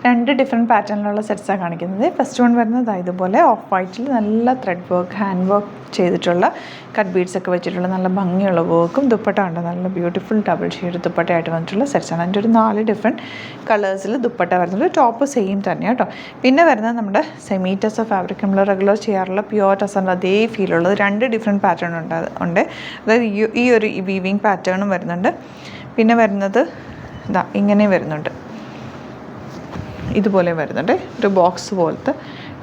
രണ്ട് ഡിഫറെൻറ്റ് പാറ്റേണിലുള്ള സെറ്റ്സാണ് കാണിക്കുന്നത്. First one വരുന്നത് ഇതുപോലെ ഓഫ് വൈറ്റിൽ നല്ല ത്രെഡ് വർക്ക്, ഹാൻഡ് വർക്ക് ചെയ്തിട്ടുള്ള കട്ട് ബീഡ്സ് ഒക്കെ വെച്ചിട്ടുള്ള നല്ല ഭംഗിയുള്ള വർക്കും ദുപ്പട്ട ഉണ്ട്. നല്ല ബ്യൂട്ടിഫുൾ ഡബിൾ ഷെയ്ഡ് ദുപ്പട്ടയായിട്ട് വന്നിട്ടുള്ള സെറ്റ്സാണ്. അതിൻ്റെ ഒരു 4 ഡിഫറെൻറ്റ് കളേഴ്സിൽ ദുപ്പട്ട വരുന്നത്. ടോപ്പ് സെയിം തന്നെ കേട്ടോ. പിന്നെ വരുന്നത് നമ്മുടെ സെമി ടസർ ഫാബ്രിക്, നമ്മൾ റെഗുലർ ചെയ്യാറുള്ള പ്യുവർ ടസറിൻ്റെ അതേ ഫീലുള്ളത് 2 ഡിഫറെൻറ്റ് പാറ്റേൺ ഉണ്ട്. അതായത് ഈ ഒരു വീവിങ് പാറ്റേണും വരുന്നുണ്ട്. പിന്നെ വരുന്നത് ഇങ്ങനെ വരുന്നുണ്ട്, ഇതുപോലെ വരുന്നുണ്ട്, ഒരു ബോക്സ് പോലത്തെ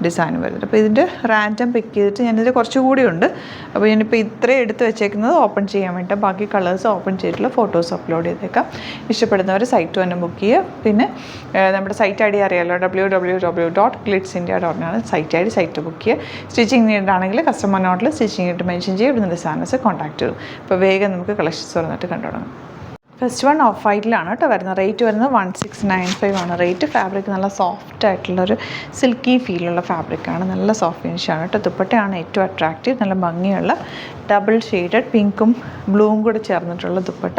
ഡിസൈൻ വരുന്നുണ്ട്. അപ്പോൾ ഇതിൻ്റെ റാൻഡം പിക്ക് ചെയ്തിട്ട് ഞാനിതിൽ കുറച്ചുകൂടി ഉണ്ട്. അപ്പോൾ ഞാനിപ്പോൾ ഇത്രയും എടുത്ത് വെച്ചേക്കുന്നത് ഓപ്പൺ ചെയ്യാൻ വേണ്ടി, ബാക്കി കളേഴ്സ് ഓപ്പൺ ചെയ്തിട്ടുള്ള ഫോട്ടോസ് അപ്ലോഡ് ചെയ്തേക്കാം. ഇഷ്ടപ്പെടുന്നവർ സൈറ്റ് തന്നെ ബുക്ക് ചെയ്യുക. പിന്നെ നമ്മുടെ സൈറ്റ് ഐ ഡി അറിയാമല്ലോ, www.glitzindia.in ആണ് site I D. Site book ചെയ്യുക. സ്റ്റിച്ചിങ് നീഡാണെങ്കിൽ കസ്റ്റമർ നോട്ടിൽ സ്റ്റിച്ചിങ് ഇട്ട് മെൻഷൻ ചെയ്യുക. ഇവിടുന്ന് ഡിസൈനേഴ്സ് കോൺടാക്ട് ചെയ്യും. അപ്പോൾ വേഗം നമുക്ക് കളക്ഷൻസ് വന്നിട്ട് കണ്ടു തുടങ്ങാം. ഫസ്റ്റ് വൺ ഓഫ് വൈറ്റിലാണ് കേട്ടോ വരുന്നത്. റേറ്റ് വരുന്നത് 1695 ആണ് റേറ്റ്. ഫാബ്രിക് നല്ല സോഫ്റ്റ് ആയിട്ടുള്ളൊരു സിൽക്കി ഫീലുള്ള ഫാബ്രിക്കാണ്. നല്ല സോഫ്റ്റ് ഫിനിഷാണ് കേട്ടോ. ദുപ്പട്ടയാണ് ഏറ്റവും അട്രാക്റ്റീവ്. നല്ല ഭംഗിയുള്ള ഡബിൾ ഷെയ്ഡഡ് പിങ്കും ബ്ലൂവും കൂടെ ചേർന്നിട്ടുള്ള ദുപ്പട്ട.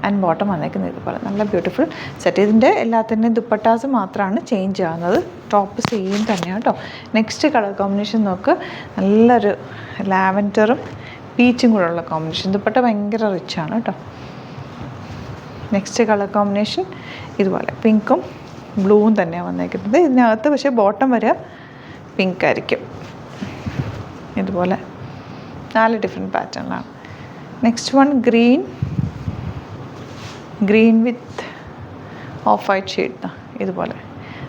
ആൻഡ് ബോട്ടം വന്നേക്കുന്നത് ഇതുപോലെ നല്ല ബ്യൂട്ടിഫുൾ സെറ്റ്. ഇതിൻ്റെ എല്ലാത്തിൻ്റെയും ദുപ്പട്ടാസ് മാത്രമാണ് ചേഞ്ച് ആകുന്നത്. ടോപ്പ് സെയിം തന്നെയാണ് കേട്ടോ. നെക്സ്റ്റ് കളർ കോമ്പിനേഷൻ നോക്ക്, നല്ലൊരു ലാവൻഡറും പീച്ചും കൂടെ ഉള്ള കോമ്പിനേഷൻ. ദുപ്പട്ട ഭയങ്കര റിച്ചാണ് കേട്ടോ. നെക്സ്റ്റ് കളർ കോമ്പിനേഷൻ ഇതുപോലെ പിങ്കും ബ്ലൂവും തന്നെയാണ് വന്നേക്കുന്നത്. ഇതിനകത്ത് പക്ഷേ ബോട്ടം വരെ പിങ്ക് ആയിരിക്കും. ഇതുപോലെ 4 ഡിഫറെൻറ്റ് പാറ്റേണിലാണ്. Next one green with off white shade ഇതുപോലെ.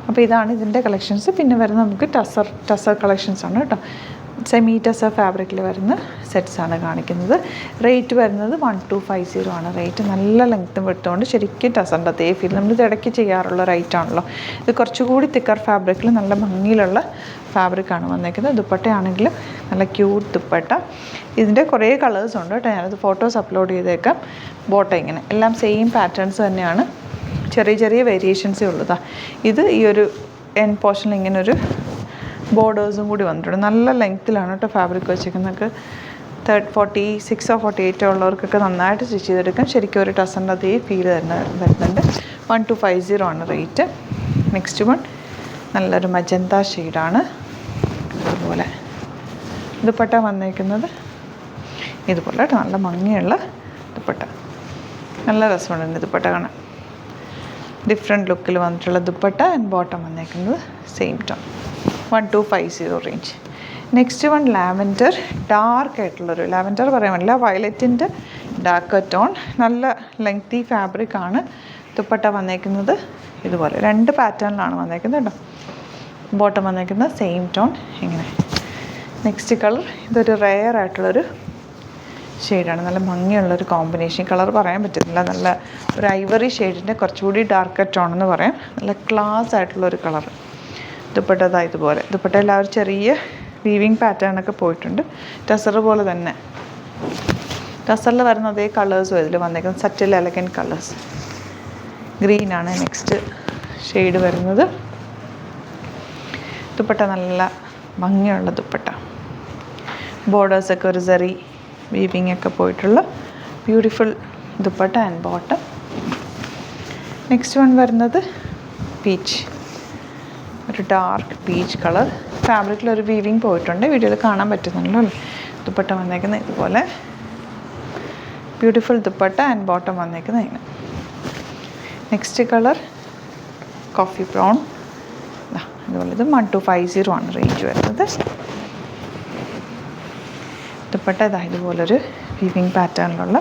അപ്പോൾ ഇതാണ് ഇതിൻ്റെ കളക്ഷൻസ്. പിന്നെ വരുന്നത് നമുക്ക് ടസർ കളക്ഷൻസ് ആണ് കേട്ടോ. സെമി ടസർ ഫാബ്രിക്കിൽ വരുന്ന സെറ്റ്സാണ് കാണിക്കുന്നത്. റേറ്റ് വരുന്നത് 1250 ആണ് റേറ്റ്. നല്ല ലെങ്ത്തും എടുത്തുകൊണ്ട് ശരിക്കും ടസറിൻ്റെ അതേ ഫീൽ നമ്മളിത് ഇടയ്ക്ക് ചെയ്യാറുള്ള റേറ്റാണല്ലോ. ഇത് കുറച്ചുകൂടി തിക്കർ ഫാബ്രിക്കിൽ നല്ല ഭംഗിയിലുള്ള ഫാബ്രിക്കാണ് വന്നേക്കുന്നത്. ദുപ്പട്ടയാണെങ്കിൽ നല്ല ക്യൂട്ട് ദുപ്പട്ട. ഇതിൻ്റെ കുറേ കളേഴ്സ് ഉണ്ട് കേട്ടോ. ഞാനത് ഫോട്ടോസ് അപ്ലോഡ് ചെയ്തേക്കാം. ബോട്ടം ഇങ്ങനെ എല്ലാം സെയിം പാറ്റേൺസ് തന്നെയാണ്, ചെറിയ ചെറിയ വേരിയേഷൻസേ ഉള്ളതാണ്. ഇത് ഈ ഒരു എൻ പോർഷനിൽ ഇങ്ങനൊരു ബോർഡേഴ്സും കൂടി വന്നിട്ടുണ്ട്. നല്ല ലെങ്ത്തിലാണ് കേട്ടോ ഫാബ്രിക് വെച്ചിരിക്കുന്നത്. 46 or 48 ഉള്ളവർക്കൊക്കെ നന്നായിട്ട് സ്റ്റിച്ച് ചെയ്തെടുക്കാം. ശരിക്കും ഒരു ടസറിൻ്റെ അതേ ഫീൽ തന്നെ വരുന്നുണ്ട്. 1250 ആണ് റേറ്റ്. നെക്സ്റ്റ് വൺ നല്ലൊരു മജന്ത ഷെയ്ഡാണ്. അതുപോലെ ദുപ്പട്ട വന്നേക്കുന്നത് ഇതുപോലെ കേട്ടോ. നല്ല ഭംഗിയുള്ള ദുപ്പട്ട, നല്ല രസമുണ്ട് ദുപ്പട്ട കാണാൻ. ഡിഫറെൻറ്റ് ലുക്കിൽ വന്നിട്ടുള്ള ദുപ്പട്ട. ആൻഡ് ബോട്ടം വന്നേക്കുന്നത് same tone. 1250 range. Next one lavender, dark ആയിട്ടുള്ളൊരു ലാവൻഡർ പറയാൻ പറ്റില്ല, വയലറ്റിൻ്റെ ഡാർക്ക് ടോൺ. നല്ല ലെങ്തി ഫാബ്രിക്കാണ്. ദുപ്പട്ട വന്നേക്കുന്നത് ഇതുപോലെ 2 പാറ്റേണിലാണ് വന്നേക്കുന്നത് കേട്ടോ. ബോട്ടം വന്നേക്കുന്നത് സെയിം ടോൺ ഇങ്ങനെ. നെക്സ്റ്റ് കളർ ഇതൊരു റെയർ ആയിട്ടുള്ളൊരു ഷെയ്ഡാണ്. നല്ല ഭംഗിയുള്ളൊരു കോമ്പിനേഷൻ. കളർ പറയാൻ പറ്റുന്നില്ല. നല്ല ഒരു ഐവറി ഷെയ്ഡിൻ്റെ കുറച്ചുകൂടി ഡാർക്ക് ടോൺ എന്ന് പറയാം. നല്ല ക്ലാസ് ആയിട്ടുള്ളൊരു കളർ. ദുപ്പട്ട ഇതുപോലെ. ദുപ്പട്ട എല്ലാവരും ചെറിയ വീവിങ് പാറ്റേണൊക്കെ പോയിട്ടുണ്ട്. ടസർ പോലെ തന്നെ ടസറിൽ വരുന്ന അതേ കളേഴ്സും ഇതിൽ വന്നേക്കുന്നത്. Subtle elegant colours. ഗ്രീനാണ് നെക്സ്റ്റ് ഷെയ്ഡ് വരുന്നത്. ദുപ്പട്ട നല്ല ഭംഗിയുള്ള ദുപ്പട്ട. ബോർഡേഴ്സൊക്കെ ഒരു സെറി വീവിങ് ഒക്കെ പോയിട്ടുള്ള beautiful dupatta and bottom. Next one വരുന്നത് പീച്ച്, ഒരു ഡാർക്ക് പീച്ച് കളർ. ഫാബ്രിക്കിലൊരു വീവിങ് പോയിട്ടുണ്ട്, വീഡിയോയിൽ കാണാൻ പറ്റുന്നുണ്ടല്ലോ അല്ലേ. ദുപ്പട്ട വന്നേക്കുന്നത് ഇതുപോലെ ബ്യൂട്ടിഫുൾ ദുപ്പട്ട ആൻഡ് ബോട്ടം വന്നേക്കുന്നത് ഇങ്ങനെ. Next colour coffee brown. അതുപോലെ ഇത് 1250 ആണ് റേഞ്ച് വരുന്നത്. ദുപ്പട്ട ഇതുപോലൊരു വീവിങ് പാറ്റേണിലുള്ള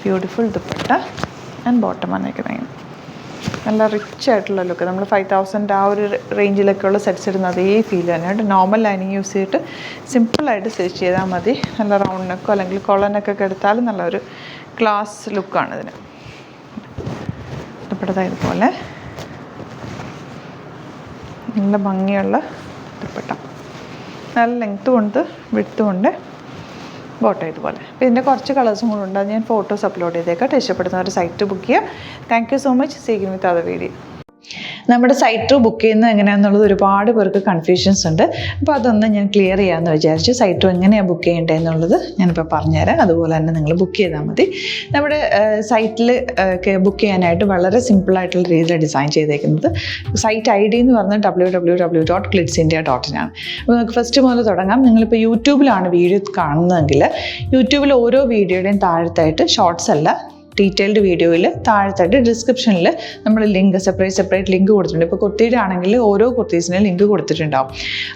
ബ്യൂട്ടിഫുൾ ദുപ്പട്ട ആൻഡ് ബോട്ടം വന്നേക്കുന്നത് ഇങ്ങനെ. നല്ല റിച്ച് ആയിട്ടുള്ള ലുക്ക്. നമ്മൾ 5000 ആ ഒരു റേഞ്ചിലൊക്കെയുള്ള സെറ്റ്സ് ഇടുന്ന അതേ ഫീൽ തന്നെയായിട്ട്. നോർമൽ ലൈനിങ് യൂസ് ചെയ്തിട്ട് സിമ്പിളായിട്ട് സ്റ്റിച്ച് ചെയ്താൽ മതി. നല്ല റൗണ്ട് നെക്കോ അല്ലെങ്കിൽ കൊളനെക്കൊക്കെ എടുത്താലും നല്ലൊരു ക്ലാസ് ലുക്കാണ് ഇതിന്. ദുപ്പട്ട ഇതുപോലെ നല്ല ഭംഗിയുള്ള ദുപ്പട്ട. നല്ല ലെങ്ത്തും ഉണ്ട് വിഡ്ത്തും ഉണ്ട്. ബോട്ടം ഇതുപോലെ. അപ്പോൾ ഇതിൻ്റെ കുറച്ച് കളേഴ്സും കൂടെ ഉണ്ട്. അത് ഞാൻ ഫോട്ടോസ് അപ്ലോഡ് ചെയ്തേക്കാം. ഇഷ്ടപ്പെടുന്നവർ സൈറ്റ് ബുക്ക് ചെയ്യുക. Thank you so much. See you with other video. നമ്മുടെ സൈറ്റ് ത്രൂ ബുക്ക് ചെയ്യുന്നത് എങ്ങനെയാണെന്നുള്ളത് ഒരുപാട് പേർക്ക് കൺഫ്യൂഷൻസ് ഉണ്ട്. അപ്പോൾ അതൊന്ന് ഞാൻ ക്ലിയർ ചെയ്യാമെന്ന് വിചാരിച്ചു. സൈറ്റ് ത്രൂ എങ്ങനെയാണ് ബുക്ക് ചെയ്യേണ്ടത് എന്നുള്ളത് ഞാനിപ്പോൾ പറഞ്ഞുതരാം. അതുപോലെ തന്നെ നിങ്ങൾ ബുക്ക് ചെയ്താൽ മതി. നമ്മുടെ സൈറ്റിൽ ബുക്ക് ചെയ്യാനായിട്ട് വളരെ സിമ്പിളായിട്ടുള്ള രീതിയിൽ ഡിസൈൻ ചെയ്തേക്കുന്നത്. സൈറ്റ് ID എന്ന് പറഞ്ഞാൽ www.glitzindia.in ആണ്. അപ്പോൾ നമുക്ക് ഫസ്റ്റ് മുതൽ തുടങ്ങാം. നിങ്ങളിപ്പോൾ യൂട്യൂബിലാണ് വീഡിയോ കാണുന്നതെങ്കിൽ യൂട്യൂബിൽ ഓരോ വീഡിയോയുടെയും താഴത്തായിട്ട് ഷോർട്സ് അല്ല, ഡീറ്റെയിൽഡ് വീഡിയോയിൽ താഴത്തായിട്ട് ഡിസ്ക്രിപ്ഷനിൽ നമ്മൾ ലിങ്ക് സെപ്പറേറ്റ് ലിങ്ക് കൊടുത്തിട്ടുണ്ട്. ഇപ്പോൾ കുർത്തിയുടെ ആണെങ്കിൽ ഓരോ കുർത്തീസിനും ലിങ്ക് കൊടുത്തിട്ടുണ്ടാവും.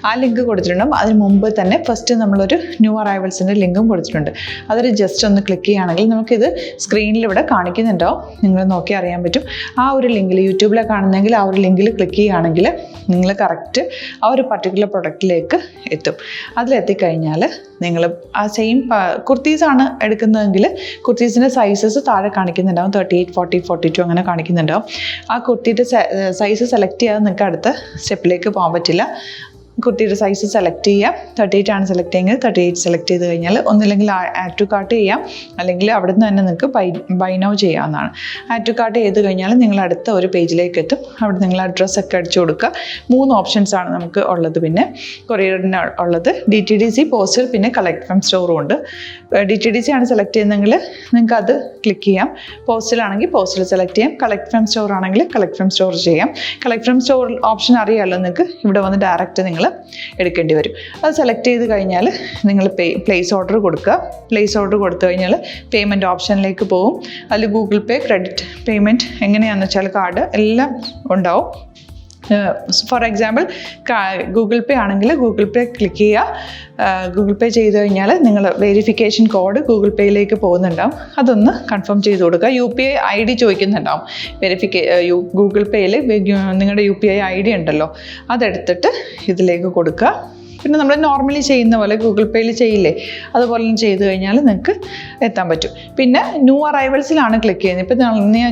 ആ ലിങ്ക് കൊടുത്തിട്ടുണ്ടാവും. അതിന് മുമ്പ് തന്നെ ഫസ്റ്റ് നമ്മളൊരു ന്യൂ അറൈവൽസിൻ്റെ ലിങ്കും കൊടുത്തിട്ടുണ്ട്. അതൊരു ജസ്റ്റ് ഒന്ന് ക്ലിക്ക് ചെയ്യുകയാണെങ്കിൽ നമുക്കിത് സ്ക്രീനിൽ ഇവിടെ കാണിക്കുന്നുണ്ടാവും. നിങ്ങൾ നോക്കി അറിയാൻ പറ്റും. ആ ഒരു ലിങ്കിൽ യൂട്യൂബിലെ കാണുന്നെങ്കിൽ ആ ഒരു ലിങ്കിൽ ക്ലിക്ക് ചെയ്യുകയാണെങ്കിൽ നിങ്ങൾ കറക്റ്റ് ആ ഒരു പർട്ടിക്കുലർ പ്രൊഡക്റ്റിലേക്ക് എത്തും. അതിലെത്തിക്കഴിഞ്ഞാൽ നിങ്ങൾ ആ സെയിം കുർത്തീസാണ് എടുക്കുന്നതെങ്കിൽ കുർത്തീസിൻ്റെ സൈസസ് താഴെ കാണിക്കുന്നുണ്ടാവും. 38, 40, 42 അങ്ങനെ കാണിക്കുന്നുണ്ടാവും. ആ കുർത്തിയുടെ സൈസ് സെലക്ട് ചെയ്യാതെ നിങ്ങൾക്ക് അടുത്ത സ്റ്റെപ്പിലേക്ക് പോകാൻ പറ്റില്ല. കുർത്തിയുടെ സൈസ് സെലക്ട് ചെയ്യാം. 38 ആണ് സെലക്ട് ചെയ്യുന്നത്. 38 സെലക്ട് ചെയ്ത് കഴിഞ്ഞാൽ ഒന്നില്ലെങ്കിൽ ആഡ് ടു കാർട്ട് ചെയ്യാം, അല്ലെങ്കിൽ അവിടെ നിന്ന് തന്നെ നിങ്ങൾക്ക് ബൈ നൗ ചെയ്യാവുന്നതാണ്. ആഡ് ടു കാർട്ട് ചെയ്ത് കഴിഞ്ഞാൽ നിങ്ങൾ അടുത്ത ഒരു പേജിലേക്ക് എത്തും. അവിടെ നിങ്ങൾ അഡ്രസ്സൊക്കെ അടിച്ചു കൊടുക്കുക. 3 ഓപ്ഷൻസാണ് നമുക്ക് ഉള്ളത്. പിന്നെ കൊറിയറിന് ഉള്ളത് DTDC, പോസ്റ്റൽ, പിന്നെ കളക്ട് ഫ്രം സ്റ്റോറും ഉണ്ട്. DTDC ആണ് സെലക്ട് ചെയ്യുന്നതെങ്കിൽ നിങ്ങൾക്ക് അത് ക്ലിക്ക് ചെയ്യാം. പോസ്റ്റലാണെങ്കിൽ പോസ്റ്റൽ സെലക്ട് ചെയ്യാം. കളക്ട് ഫ്രം സ്റ്റോർ ആണെങ്കിൽ കളക്ട് ഫ്രം സ്റ്റോർ ചെയ്യാം. കളക്ട് ഫ്രം സ്റ്റോർ ഓപ്ഷൻ അറിയാമല്ലോ നിങ്ങൾക്ക്. ഇവിടെ വന്ന് ഡയറക്റ്റ് നിങ്ങൾ എടുക്കേണ്ടി വരും. അത് സെലക്ട് ചെയ്ത് കഴിഞ്ഞാൽ നിങ്ങൾ പ്ലേസ് ഓർഡർ കൊടുക്കുക. പ്ലേസ് ഓർഡർ കൊടുത്തു കഴിഞ്ഞാൽ പേയ്മെൻറ്റ് ഓപ്ഷനിലേക്ക് പോകും. അതിൽ ഗൂഗിൾ പേ, ക്രെഡിറ്റ് പേയ്മെൻറ്റ് എങ്ങനെയാണെന്ന് വെച്ചാൽ കാർഡ് എല്ലാം ഉണ്ടാവും. ഫോർ എക്സാമ്പിൾ ഗൂഗിൾ പേ ആണെങ്കിൽ ഗൂഗിൾ പേ ക്ലിക്ക് ചെയ്യുക. ഗൂഗിൾ പേ ചെയ്ത് കഴിഞ്ഞാൽ നിങ്ങൾ വെരിഫിക്കേഷൻ കോഡ് ഗൂഗിൾ പേയിലേക്ക് പോകുന്നുണ്ടാവും. അതൊന്ന് കൺഫേം ചെയ്ത് കൊടുക്കുക. UPI ID ചോദിക്കുന്നുണ്ടാവും. ഗൂഗിൾ പേയിൽ നിങ്ങളുടെ UPI ID ഉണ്ടല്ലോ, അതെടുത്തിട്ട് ഇതിലേക്ക് കൊടുക്കുക. പിന്നെ നമ്മൾ നോർമലി ചെയ്യുന്ന പോലെ ഗൂഗിൾ പേയിൽ ചെയ്യില്ലേ, അതുപോലെ ചെയ്ത് കഴിഞ്ഞാൽ നിങ്ങൾക്ക് എത്താൻ പറ്റും. പിന്നെ ന്യൂ അറൈവൽസിലാണ് ക്ലിക്ക് ചെയ്യുന്നത്. ഇപ്പോൾ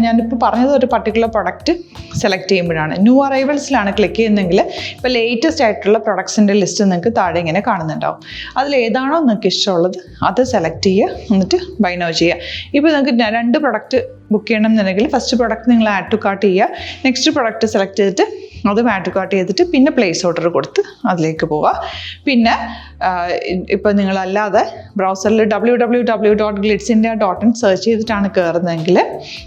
ഞാനിപ്പോൾ പറഞ്ഞത് ഒരു പർട്ടിക്കുലർ പ്രൊഡക്റ്റ് സെലക്ട് ചെയ്യുമ്പോഴാണ്. ന്യൂ അറൈവൽസിലാണ് ക്ലിക്ക് ചെയ്യുന്നതെങ്കിൽ ഇപ്പോൾ ലേറ്റസ്റ്റ് ആയിട്ടുള്ള പ്രൊഡക്ട്സിൻ്റെ ലിസ്റ്റ് നിങ്ങൾക്ക് താഴെ ഇങ്ങനെ കാണുന്നുണ്ടാവും. അതിലേതാണോ നിങ്ങൾക്ക് ഇഷ്ടമുള്ളത് അത് സെലക്ട് ചെയ്യുക, എന്നിട്ട് ബൈ നൗ ചെയ്യുക. ഇപ്പോൾ നിങ്ങൾക്ക് 2 പ്രൊഡക്റ്റ് ബുക്ക് ചെയ്യണം എന്നുണ്ടെങ്കിൽ ഫസ്റ്റ് പ്രൊഡക്റ്റ് നിങ്ങൾ ആഡ് ടു കാർട്ട് ചെയ്യുക. നെക്സ്റ്റ് പ്രൊഡക്റ്റ് സെലക്ട് ചെയ്തിട്ട് അതും ആഡ് ടു കാർട്ട് ചെയ്തിട്ട് പിന്നെ പ്ലേസ് ഓർഡർ കൊടുത്ത് അതിലേക്ക് പോവുക. പിന്നെ ഇപ്പോൾ നിങ്ങളല്ലാതെ ബ്രൗസറിൽ www.glitzindia.in സെർച്ച് ചെയ്തിട്ടാണ് കയറുന്നതെങ്കിൽ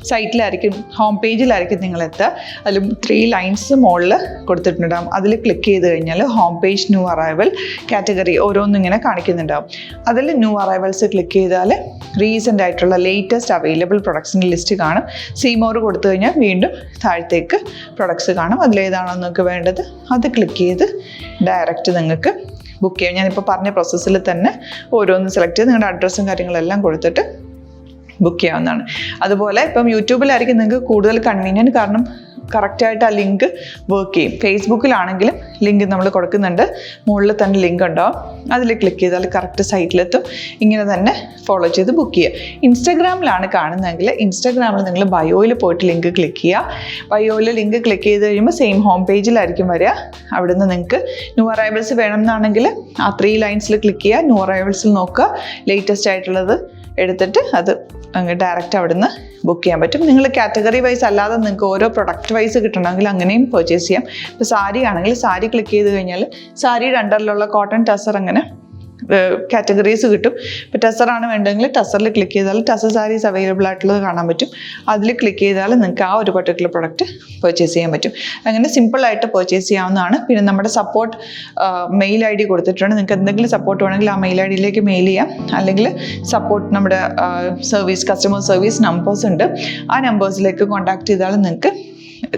സൈറ്റിലായിരിക്കും, ഹോം പേജിലായിരിക്കും നിങ്ങളെത്തുക. അതിൽ 3 ലൈൻസ് മുകളിൽ കൊടുത്തിട്ടുണ്ടാകും. അതിൽ ക്ലിക്ക് ചെയ്ത് കഴിഞ്ഞാൽ home page, new arrival, category ഓരോന്നും ഇങ്ങനെ കാണിക്കുന്നുണ്ടാകും. അതിൽ ന്യൂ അറൈവൽസ് ക്ലിക്ക് ചെയ്താൽ റീസെൻ്റ് ആയിട്ടുള്ള ലേറ്റസ്റ്റ് അവൈലബിൾ പ്രൊഡക്ട്സിൻ്റെ ലിസ്റ്റ് കാണും. സീമോർ കൊടുത്തു കഴിഞ്ഞാൽ വീണ്ടും താഴത്തേക്ക് പ്രൊഡക്ട്സ് കാണും. അതിലേതാണോ നിങ്ങൾക്ക് വേണ്ടത് അത് ക്ലിക്ക് ചെയ്ത് ഡയറക്റ്റ് നിങ്ങൾക്ക് ബുക്ക് ചെയ്യാം. ഞാനിപ്പോൾ പറഞ്ഞ പ്രോസസ്സിൽ തന്നെ ഓരോന്ന് സെലക്ട് ചെയ്ത് നിങ്ങളുടെ അഡ്രസ്സും കാര്യങ്ങളെല്ലാം കൊടുത്തിട്ട് ബുക്ക് ചെയ്യാവുന്നതാണ്. അതുപോലെ ഇപ്പം യൂട്യൂബിലായിരിക്കും നിങ്ങൾക്ക് കൂടുതൽ കൺവീനിയൻറ്റ്, കാരണം കറക്റ്റായിട്ട് ആ ലിങ്ക് വർക്ക് ചെയ്യും. ഫേസ്ബുക്കിലാണെങ്കിലും ലിങ്ക് നമ്മൾ കൊടുക്കുന്നുണ്ട്, മുകളിൽ തന്നെ ലിങ്ക് ഉണ്ടാവും. അതിൽ ക്ലിക്ക് ചെയ്താൽ കറക്റ്റ് സൈറ്റിലെത്തും. ഇങ്ങനെ തന്നെ ഫോളോ ചെയ്ത് ബുക്ക് ചെയ്യുക. ഇൻസ്റ്റാഗ്രാമിലാണ് കാണുന്നതെങ്കിൽ ഇൻസ്റ്റാഗ്രാമിൽ നിങ്ങൾ ബയോയിൽ പോയിട്ട് ലിങ്ക് ക്ലിക്ക് ചെയ്യുക. ബയോയിൽ ലിങ്ക് ക്ലിക്ക് ചെയ്ത് കഴിയുമ്പോൾ സെയിം ഹോം പേജിലായിരിക്കും വരിക. അവിടുന്ന് നിങ്ങൾക്ക് ന്യൂ അറൈവൽസ് വേണമെന്നാണെങ്കിൽ ആ 3 ലൈൻസിൽ ക്ലിക്ക് ചെയ്യുക. ന്യൂ അറൈവൽസിൽ നോക്കുക, ലേറ്റസ്റ്റ് ആയിട്ടുള്ളത് എടുത്തിട്ട് അത് അങ്ങ് ഡയറക്റ്റ് അവിടുന്ന് ബുക്ക് ചെയ്യാൻ പറ്റും. നിങ്ങൾ കാറ്റഗറി വൈസ് അല്ലാതെ നിങ്ങൾക്ക് ഓരോ പ്രൊഡക്റ്റ് വൈസ് കിട്ടണമെങ്കിൽ അങ്ങനെയും പർച്ചേസ് ചെയ്യാം. ഇപ്പോൾ സാരി ആണെങ്കിൽ സാരി ക്ലിക്ക് ചെയ്ത് കഴിഞ്ഞാൽ സാരിയുടെ അണ്ടറിലുള്ള കോട്ടൺ ടസർ അങ്ങനെ കാറ്റഗറീസ് കിട്ടും. ഇപ്പോൾ ടസറാണ് വേണ്ടതെങ്കിൽ ടസറിൽ ക്ലിക്ക് ചെയ്താൽ ടസർ സാരീസ് അവൈലബിൾ ആയിട്ടുള്ളത് കാണാൻ പറ്റും. അതിൽ ക്ലിക്ക് ചെയ്താൽ നിങ്ങൾക്ക് ആ ഒരു പർട്ടിക്കുലർ പ്രൊഡക്റ്റ് പർച്ചേസ് ചെയ്യാൻ പറ്റും. അങ്ങനെ സിമ്പിളായിട്ട് പർച്ചേസ് ചെയ്യാവുന്നതാണ്. പിന്നെ നമ്മുടെ സപ്പോർട്ട് മെയിൽ ID കൊടുത്തിട്ടുണ്ട്. നിങ്ങൾക്ക് എന്തെങ്കിലും സപ്പോർട്ട് വേണമെങ്കിൽ ആ മെയിൽ IDയിലേക്ക് മെയിൽ ചെയ്യാം. അല്ലെങ്കിൽ സപ്പോർട്ട് നമ്മുടെ കസ്റ്റമർ സർവീസ് നമ്പേഴ്സ് ഉണ്ട്. ആ നമ്പേഴ്സിലേക്ക് കോൺടാക്ട് ചെയ്താൽ നിങ്ങൾക്ക്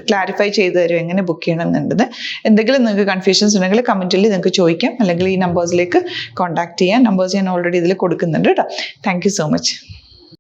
ക്ലാരിഫൈ ചെയ്ത് തരും എങ്ങനെ ബുക്ക് ചെയ്യണം എന്നുള്ളത്. എന്തെങ്കിലും നിങ്ങൾക്ക് കൺഫ്യൂഷൻസ് ഉണ്ടെങ്കിൽ കമൻറ്റിൽ നിങ്ങൾക്ക് ചോദിക്കാം, അല്ലെങ്കിൽ ഈ നമ്പേഴ്സിലേക്ക് കോൺടാക്ട് ചെയ്യാം. നമ്പേഴ്സ് ഞാൻ ഓൾറെഡി ഇതിൽ കൊടുക്കുന്നുണ്ട് കേട്ടോ. Thank you so much.